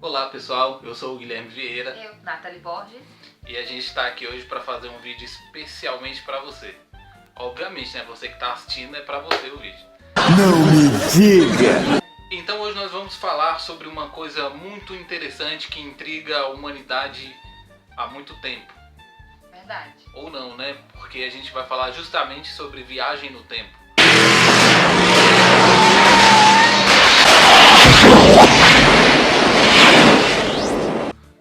Olá pessoal, eu sou o Guilherme Vieira. Eu, Nathalie Borges. E a gente está aqui hoje para fazer um vídeo especialmente para você. Obviamente, né? Você que está assistindo é para você o vídeo. Não me diga! Então hoje nós vamos falar sobre uma coisa muito interessante que intriga a humanidade há muito tempo. Verdade. Ou não, né? Porque a gente vai falar justamente sobre viagem no tempo.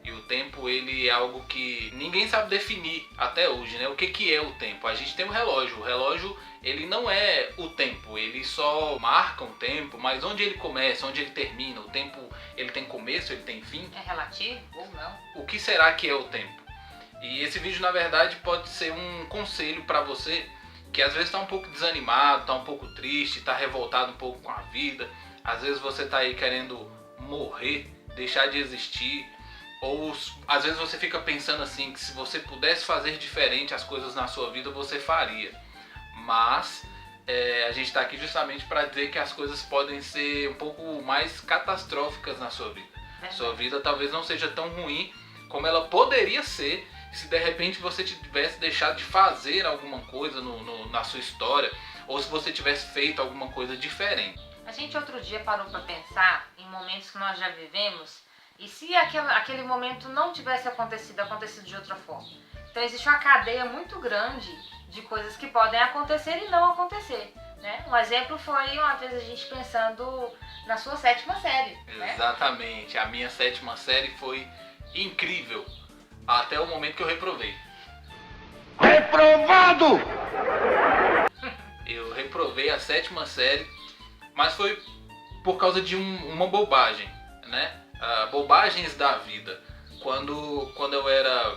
E o tempo, ele é algo que ninguém sabe definir até hoje, né? O que é o tempo? A gente tem um relógio. O relógio, ele não é o tempo. Ele só marca um tempo, mas onde ele começa, onde ele termina? O tempo, ele tem começo, ele tem fim? É relativo ou não? O que será que é o tempo? E esse vídeo, na verdade, pode ser um conselho para você que às vezes está um pouco desanimado, está um pouco triste, está revoltado um pouco com a vida. Às vezes você está aí querendo morrer, deixar de existir. Ou às vezes você fica pensando assim, que se você pudesse fazer diferente as coisas na sua vida, você faria. Mas a gente está aqui justamente para dizer que as coisas podem ser um pouco mais catastróficas na sua vida. Sua vida talvez não seja tão ruim como ela poderia ser se de repente você tivesse deixado de fazer alguma coisa na sua história, ou se você tivesse feito alguma coisa diferente. A gente outro dia parou para pensar em momentos que nós já vivemos e se aquele momento não tivesse acontecido de outra forma. Então existe uma cadeia muito grande de coisas que podem acontecer e não acontecer, né? Um exemplo foi uma vez a gente pensando na sua 7ª série. Exatamente, né? A minha 7ª série foi incrível até o momento que eu reprovei. Reprovado! Eu reprovei a 7ª série, mas foi por causa de uma bobagem, né? Bobagens da vida. Quando eu era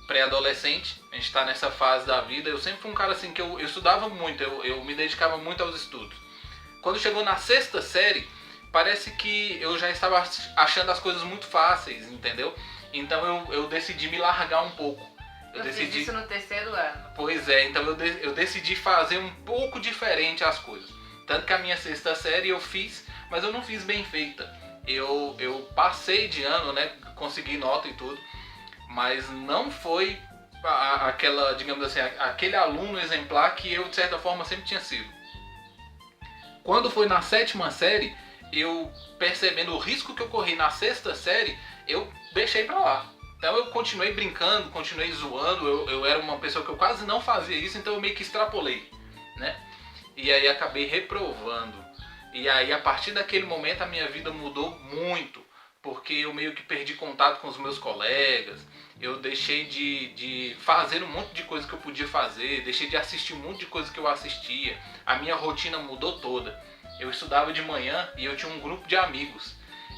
pré-adolescente, a gente está nessa fase da vida, eu sempre fui um cara assim que eu estudava muito, eu me dedicava muito aos estudos. Quando chegou na 6ª série, parece que eu já estava achando as coisas muito fáceis, entendeu? Então eu decidi me largar um pouco. Eu fiz isso no 3º ano. Pois é, então eu decidi fazer um pouco diferente as coisas. Tanto que a minha 6ª série eu fiz, mas eu não fiz bem feita. Eu passei de ano, né? Consegui nota e tudo, mas não foi aquela, digamos assim, aquele aluno exemplar que eu de certa forma sempre tinha sido. Quando foi na 7ª série, eu percebendo o risco que eu corri na 6ª série, eu deixei pra lá. Então eu continuei brincando, continuei zoando, eu era uma pessoa que eu quase não fazia isso, então eu meio que extrapolei, né? E aí acabei reprovando. E aí a partir daquele momento a minha vida mudou muito, porque eu meio que perdi contato com os meus colegas, eu deixei de fazer um monte de coisa que eu podia fazer, deixei de assistir um monte de coisa que eu assistia, a minha rotina mudou toda. Eu estudava de manhã e eu tinha um grupo de amigos.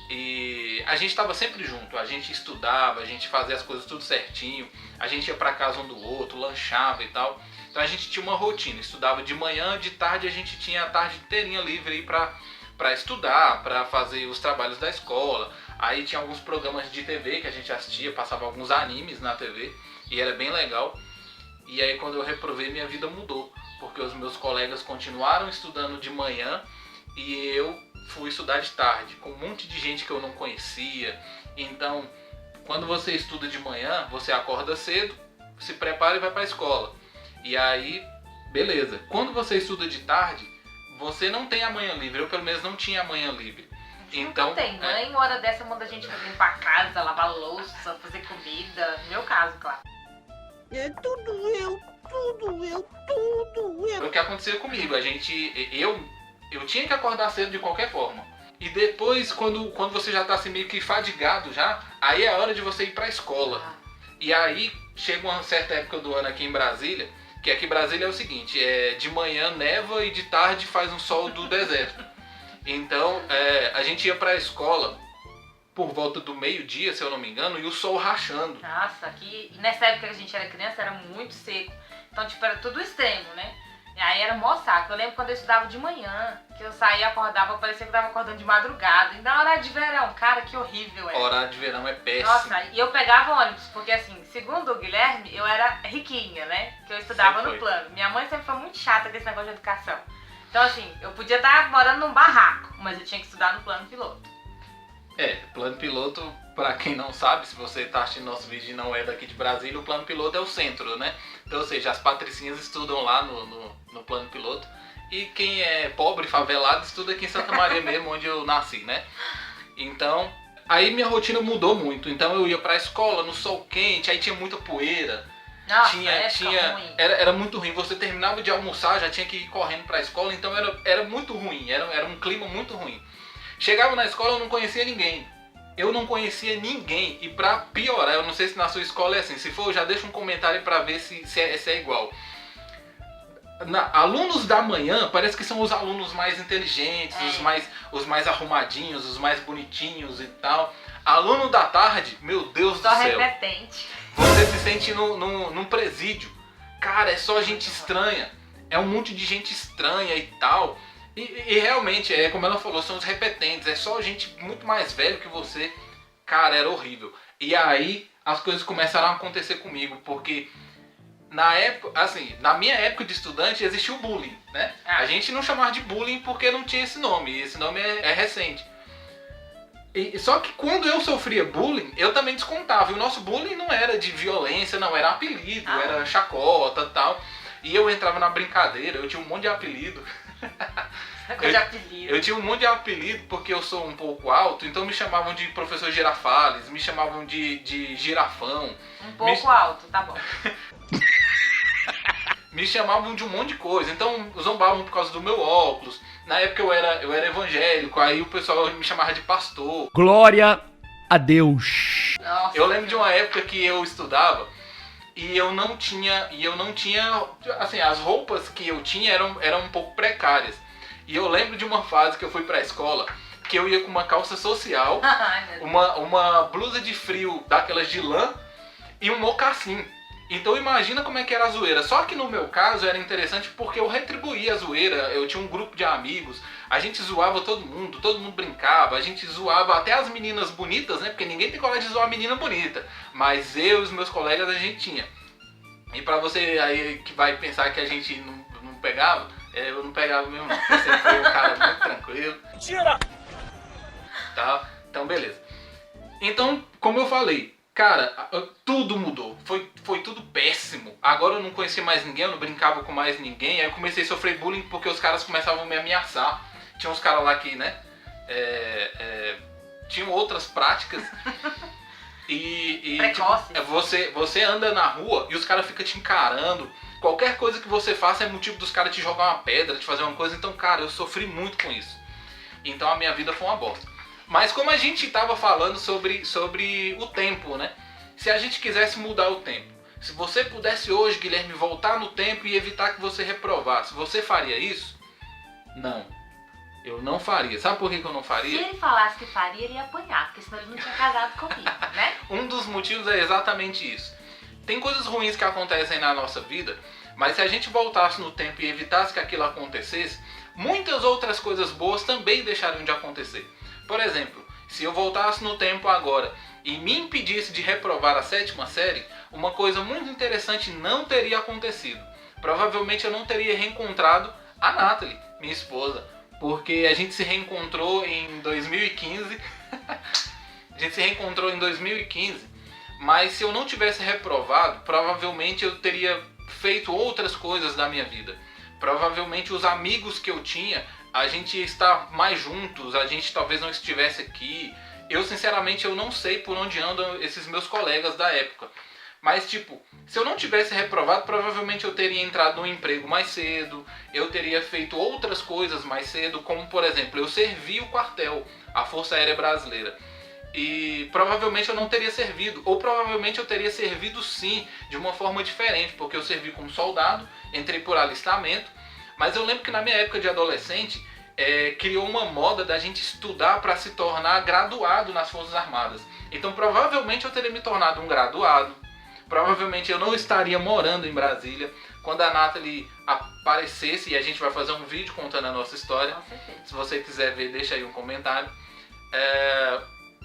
E a gente estava sempre junto, a gente estudava, a gente fazia as coisas tudo certinho, a gente ia para casa um do outro, lanchava e tal. Então a gente tinha uma rotina, estudava de manhã, de tarde a gente tinha a tarde inteirinha livre aí para estudar, para fazer os trabalhos da escola. Aí tinha alguns programas de TV que a gente assistia, passava alguns animes na TV e era bem legal. E aí quando eu reprovei, minha vida mudou, porque os meus colegas continuaram estudando de manhã e eu fui estudar de tarde, com um monte de gente que eu não conhecia. Então, quando você estuda de manhã, você acorda cedo, se prepara e vai para a escola. E aí, beleza. Quando você estuda de tarde, você não tem a manhã livre. Eu, pelo menos, não tinha a manhã livre. Então, não tem. Mãe, uma hora dessa, manda a gente pra limpar a casa, lavar louça, fazer comida. No meu caso, claro. É tudo eu. Foi o que acontecia comigo. Eu tinha que acordar cedo de qualquer forma. E depois, quando você já tá assim meio que fadigado já, aí é a hora de você ir pra escola. E aí, chega uma certa época do ano aqui em Brasília, que aqui em Brasília é o seguinte, de manhã neva e de tarde faz um sol do deserto. Então, a gente ia pra escola por volta do meio-dia, se eu não me engano, e o sol rachando. Nossa, aqui, nessa época que a gente era criança, era muito seco. Então, tipo, era tudo extremo, né? E aí era mó saco. Eu lembro quando eu estudava de manhã, que eu saía, acordava, parecia que eu tava acordando de madrugada. E na hora de verão, cara, que horrível era. Horário de verão é péssimo. Nossa, e eu pegava ônibus, porque assim, segundo o Guilherme, eu era riquinha, né? Que eu estudava no plano. Minha mãe sempre foi muito chata com esse negócio de educação. Então assim, eu podia estar morando num barraco, mas eu tinha que estudar no plano piloto. Plano piloto, pra quem não sabe, se você tá assistindo nosso vídeo e não é daqui de Brasília, o plano piloto é o centro, né? Então, ou seja, as patricinhas estudam lá no plano piloto e quem é pobre, favelado, estuda aqui em Santa Maria mesmo, onde eu nasci, né? Então, aí minha rotina mudou muito. Então eu ia pra escola no sol quente, aí tinha muita poeira. Nossa, ruim. Era muito ruim. Você terminava de almoçar, já tinha que ir correndo pra escola, então era muito ruim, era um clima muito ruim. Chegava na escola, eu não conhecia ninguém. E pra piorar, eu não sei se na sua escola é assim. Se for, já deixa um comentário pra ver se é igual. Alunos da manhã parece que são os alunos mais inteligentes, os mais arrumadinhos, os mais bonitinhos e tal. Aluno da tarde, meu Deus do céu. Repetente. Você se sente num presídio. Cara, é só gente estranha. É um monte de gente estranha e tal. E realmente, como ela falou, são os repetentes. É só gente muito mais velho que você. Cara, era horrível. E aí as coisas começaram a acontecer comigo. Porque na época, assim, na minha época de estudante existia o bullying, né? A gente não chamava de bullying porque não tinha esse nome. E esse nome é recente. Só que quando eu sofria bullying, eu também descontava. E o nosso bullying não era de violência, não. Era apelido, era chacota e tal. E eu entrava na brincadeira, eu tinha um monte de apelido. Eu tinha um monte de apelido porque eu sou um pouco alto, então me chamavam de professor Girafales, me chamavam de girafão. Um pouco alto, tá bom. Me chamavam de um monte de coisa, então zombavam por causa do meu óculos. Na época eu era evangélico, aí o pessoal me chamava de pastor. Glória a Deus. Nossa, eu lembro de uma época que eu estudava e eu não tinha, assim, as roupas que eu tinha eram um pouco precárias. E eu lembro de uma fase que eu fui pra escola, que eu ia com uma calça social, uma blusa de frio daquelas de lã e um mocassim. Então imagina como é que era a zoeira. Só que no meu caso era interessante porque eu retribuía a zoeira. Eu tinha um grupo de amigos, a gente zoava todo mundo brincava, a gente zoava até as meninas bonitas, né? Porque ninguém tem coragem de zoar a menina bonita. Mas eu e os meus colegas a gente tinha. E pra você aí que vai pensar que a gente não pegava, eu não pegava mesmo não. Eu sempre fui um cara muito tranquilo. Tira! Tá? Então beleza. Então, como eu falei, cara, tudo mudou, foi tudo péssimo. Agora eu não conhecia mais ninguém, eu não brincava com mais ninguém. Aí eu comecei a sofrer bullying porque os caras começavam a me ameaçar. Tinha uns caras lá que, né, tinham outras práticas. E tipo, você anda na rua e os caras ficam te encarando. Qualquer coisa que você faça é motivo dos caras te jogar uma pedra, te fazer uma coisa. Então, cara, eu sofri muito com isso. Então a minha vida foi uma bosta. Mas como a gente estava falando sobre o tempo, né? Se a gente quisesse mudar o tempo, se você pudesse hoje, Guilherme, voltar no tempo e evitar que você reprovasse, você faria isso? Não, eu não faria. Sabe por que eu não faria? Se ele falasse que faria, ele ia apanhar, porque senão ele não tinha casado comigo, né? Um dos motivos é exatamente isso. Tem coisas ruins que acontecem na nossa vida, mas se a gente voltasse no tempo e evitasse que aquilo acontecesse, muitas outras coisas boas também deixariam de acontecer. Por exemplo, se eu voltasse no tempo agora e me impedisse de reprovar a 7ª série, uma coisa muito interessante não teria acontecido. Provavelmente eu não teria reencontrado a Nathalie, minha esposa, porque a gente se reencontrou em 2015. A gente se reencontrou em 2015, mas se eu não tivesse reprovado, provavelmente eu teria feito outras coisas da minha vida. Provavelmente os amigos que eu tinha, a gente ia estar mais juntos, a gente talvez não estivesse aqui. Eu sinceramente eu não sei por onde andam esses meus colegas da época. Mas tipo, se eu não tivesse reprovado, provavelmente eu teria entrado no emprego mais cedo, eu teria feito outras coisas mais cedo, como por exemplo, eu servi o quartel, a Força Aérea Brasileira. E provavelmente eu não teria servido, ou provavelmente eu teria servido sim, de uma forma diferente, porque eu servi como soldado, entrei por alistamento. Mas eu lembro que na minha época de adolescente, criou uma moda da gente estudar para se tornar graduado nas Forças Armadas. Então provavelmente eu teria me tornado um graduado, provavelmente eu não estaria morando em Brasília. Quando a Nathalie aparecesse, e a gente vai fazer um vídeo contando a nossa história, se você quiser ver, deixa aí um comentário.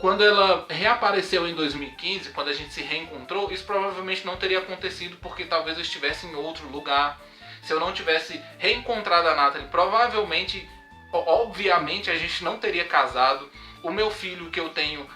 Quando ela reapareceu em 2015, quando a gente se reencontrou, isso provavelmente não teria acontecido porque talvez eu estivesse em outro lugar. Se eu não tivesse reencontrado a Nathalie, provavelmente, obviamente, a gente não teria casado. o meu filho que eu tenho,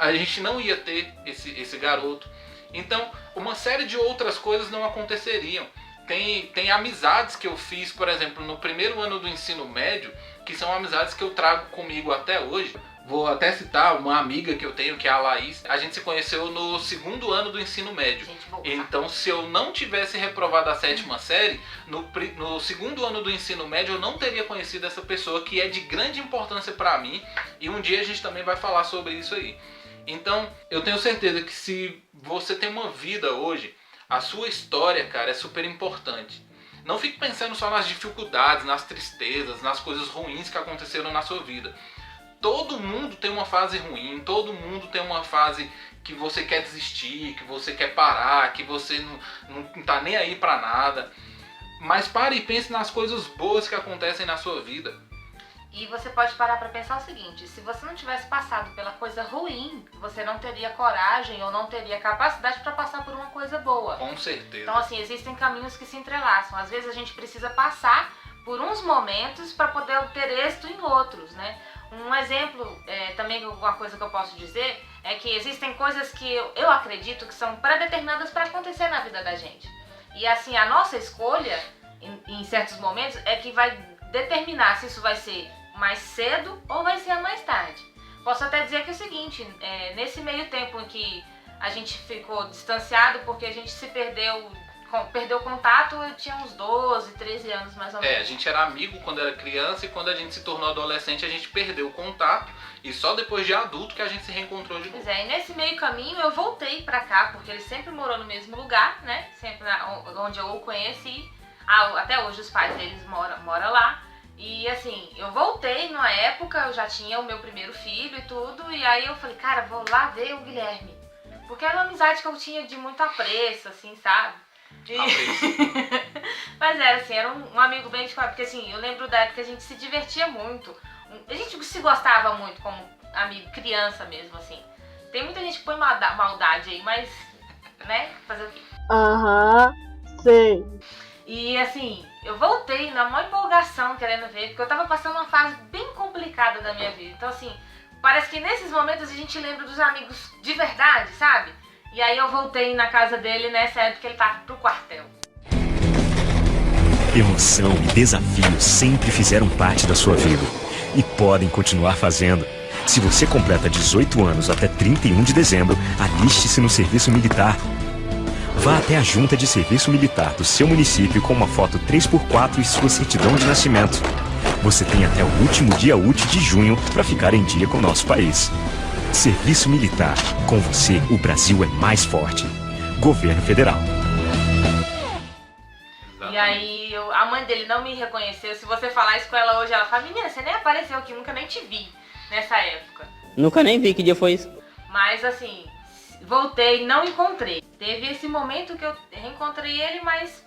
a gente não ia ter esse garoto. Então, uma série de outras coisas não aconteceriam. Tem amizades que eu fiz, por exemplo, no primeiro ano do ensino médio, que são amizades que eu trago comigo até hoje. Vou até citar uma amiga que eu tenho, que é a Laís. A gente se conheceu no segundo ano do ensino médio. Então, se eu não tivesse reprovado a 7ª série, no segundo ano do ensino médio eu não teria conhecido essa pessoa, que é de grande importância para mim. E um dia a gente também vai falar sobre isso aí. Então, eu tenho certeza que se você tem uma vida hoje, a sua história, cara, é super importante. Não fique pensando só nas dificuldades, nas tristezas, nas coisas ruins que aconteceram na sua vida. Todo mundo tem uma fase ruim, todo mundo tem uma fase que você quer desistir, que você quer parar, que você não tá nem aí pra nada. Mas pare e pense nas coisas boas que acontecem na sua vida. E você pode parar para pensar o seguinte: se você não tivesse passado pela coisa ruim, você não teria coragem ou não teria capacidade para passar por uma coisa boa. Com certeza. Então, assim, existem caminhos que se entrelaçam. Às vezes a gente precisa passar por uns momentos para poder obter êxito em outros, né? Um exemplo, também uma coisa que eu posso dizer, é que existem coisas que eu acredito que são pré-determinadas para acontecer na vida da gente. E assim, a nossa escolha, em certos momentos, é que vai determinar se isso vai ser mais cedo ou vai ser mais tarde. Posso até dizer que é o seguinte, nesse meio tempo em que a gente ficou distanciado porque a gente se perdeu contato, eu tinha uns 12, 13 anos mais ou menos. A gente era amigo quando era criança e quando a gente se tornou adolescente a gente perdeu o contato e só depois de adulto que a gente se reencontrou de novo. Pois é, e nesse meio caminho eu voltei pra cá porque ele sempre morou no mesmo lugar, né? Sempre onde eu o conheci. Até hoje os pais deles moram lá. E assim, eu voltei numa época, eu já tinha o meu primeiro filho e tudo, e aí eu falei, cara, vou lá ver o Guilherme. Porque era uma amizade que eu tinha de muito apreço, assim, sabe? Mas era assim, era um amigo bem de quadro, porque assim, eu lembro da época que a gente se divertia muito. A gente se gostava muito como amigo, criança mesmo, assim. Tem muita gente que põe maldade aí, mas, né, fazer o quê? Sei. E assim, eu voltei na maior empolgação querendo ver, porque eu tava passando uma fase bem complicada da minha vida. Então assim, parece que nesses momentos a gente lembra dos amigos de verdade, sabe? E aí eu voltei na casa dele nessa época que ele tava pro quartel. Emoção e desafio sempre fizeram parte da sua vida e podem continuar fazendo. Se você completa 18 anos até 31 de dezembro, aliste-se no serviço militar. Vá até a junta de serviço militar do seu município com uma foto 3x4 e sua certidão de nascimento. Você tem até o último dia útil de junho para ficar em dia com o nosso país. Serviço Militar. Com você, o Brasil é mais forte. Governo Federal. E aí, a mãe dele não me reconheceu. Se você falar isso com ela hoje, ela fala, menina, você nem apareceu aqui, nunca nem te vi nessa época. Nunca nem vi, que dia foi isso? Mas assim, voltei e não encontrei. Teve esse momento que eu reencontrei ele, mas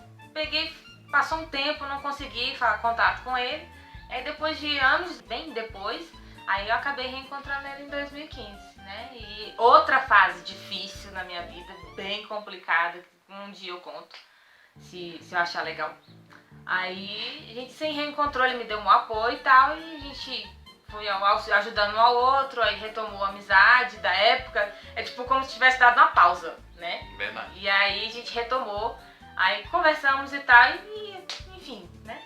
passou um tempo, não consegui falar contato com ele. Aí depois de anos, bem depois, aí eu acabei reencontrando ele em 2015, né? E outra fase difícil na minha vida, bem complicada, um dia eu conto, se eu achar legal. Aí a gente se reencontrou, ele me deu um apoio e tal, e a gente foi ajudando um ao outro, aí retomou a amizade da época. É tipo como se tivesse dado uma pausa, né? Verdade. E aí a gente retomou, aí conversamos e tal, e enfim, né?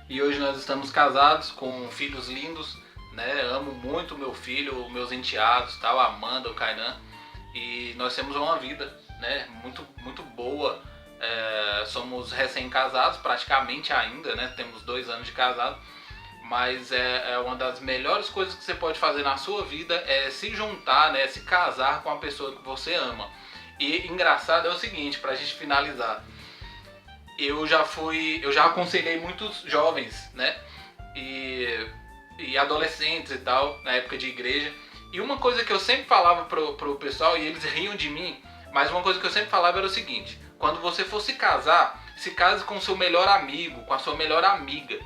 E hoje nós estamos casados com filhos lindos, né? Amo muito meu filho, meus enteados, tal, a Amanda, o Kainan. E nós temos uma vida, né? Muito, muito boa. Somos recém-casados, praticamente ainda, né? Temos 2 anos de casado. Mas é uma das melhores coisas que você pode fazer na sua vida é se juntar, né? Se casar com a pessoa que você ama. E engraçado é o seguinte, pra gente finalizar. Eu já aconselhei muitos jovens, né? E adolescentes e tal, na época de igreja. E uma coisa que eu sempre falava pro pessoal, e eles riam de mim, mas uma coisa que eu sempre falava era o seguinte: quando você for se casar, se case com o seu melhor amigo, com a sua melhor amiga.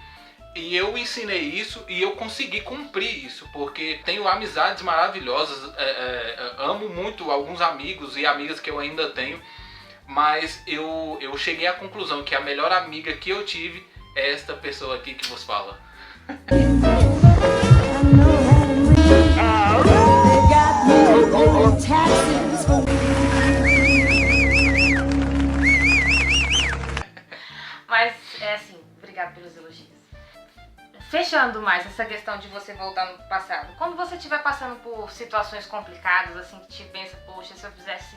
E eu ensinei isso e eu consegui cumprir isso, porque tenho amizades maravilhosas, amo muito alguns amigos e amigas que eu ainda tenho, mas eu cheguei à conclusão que a melhor amiga que eu tive é esta pessoa aqui que vos fala. essa questão de você voltar no passado. Quando você estiver passando por situações complicadas, assim, que te pensa, poxa, se eu fizesse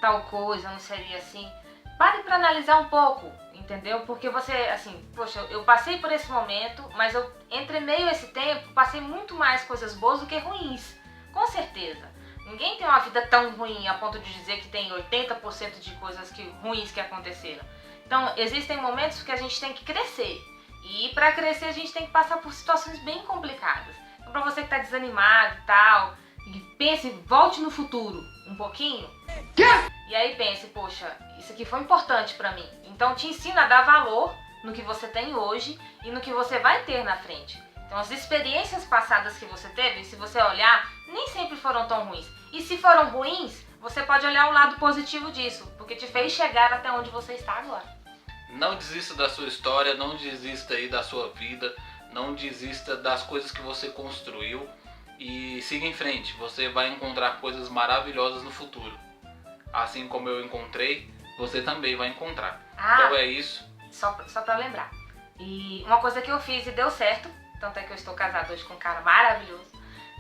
tal coisa, não seria assim. Pare pra analisar um pouco, entendeu? Porque você, assim, poxa, eu passei por esse momento, mas eu, entre meio a esse tempo, passei muito mais coisas boas do que ruins. Com certeza. Ninguém tem uma vida tão ruim a ponto de dizer que tem 80% de coisas ruins que aconteceram. Então, existem momentos que a gente tem que crescer. E para crescer a gente tem que passar por situações bem complicadas. Então, para você que tá desanimado e tal, e pense, volte no futuro um pouquinho. E aí pense, poxa, isso aqui foi importante para mim. Então te ensina a dar valor no que você tem hoje e no que você vai ter na frente. Então as experiências passadas que você teve, se você olhar, nem sempre foram tão ruins. E se foram ruins, você pode olhar o lado positivo disso, porque te fez chegar até onde você está agora. Não desista da sua história, não desista aí da sua vida, não desista das coisas que você construiu e siga em frente. Você vai encontrar coisas maravilhosas no futuro. Assim como eu encontrei, você também vai encontrar. Então é isso. Só pra lembrar. E uma coisa que eu fiz e deu certo, tanto é que eu estou casada hoje com um cara maravilhoso,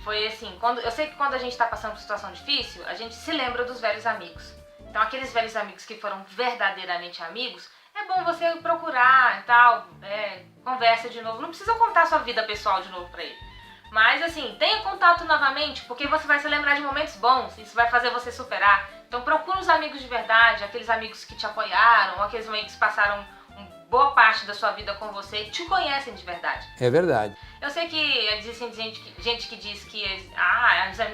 foi assim, eu sei que quando a gente tá passando por situação difícil, a gente se lembra dos velhos amigos. Então aqueles velhos amigos que foram verdadeiramente amigos, é bom você procurar e tal, conversa de novo. Não precisa contar sua vida pessoal de novo pra ele. Mas assim, tenha contato novamente, porque você vai se lembrar de momentos bons, isso vai fazer você superar. Então procura os amigos de verdade, aqueles amigos que te apoiaram, aqueles amigos que passaram boa parte da sua vida com você e te conhecem de verdade. É verdade. Eu sei que existem gente que diz que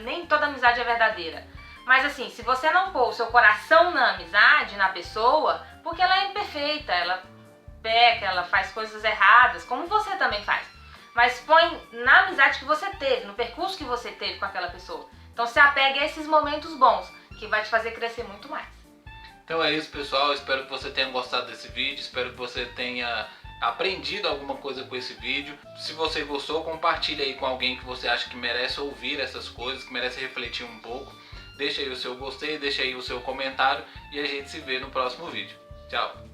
nem toda amizade é verdadeira. Mas assim, se você não pôr o seu coração na amizade, na pessoa, porque ela é imperfeita, ela peca, ela faz coisas erradas, como você também faz. Mas põe na amizade que você teve, no percurso que você teve com aquela pessoa. Então se apegue a esses momentos bons, que vai te fazer crescer muito mais. Então é isso, pessoal. Espero que você tenha gostado desse vídeo. Espero que você tenha aprendido alguma coisa com esse vídeo. Se você gostou, compartilhe aí com alguém que você acha que merece ouvir essas coisas, que merece refletir um pouco. Deixa aí o seu gostei, deixa aí o seu comentário e a gente se vê no próximo vídeo. Tchau!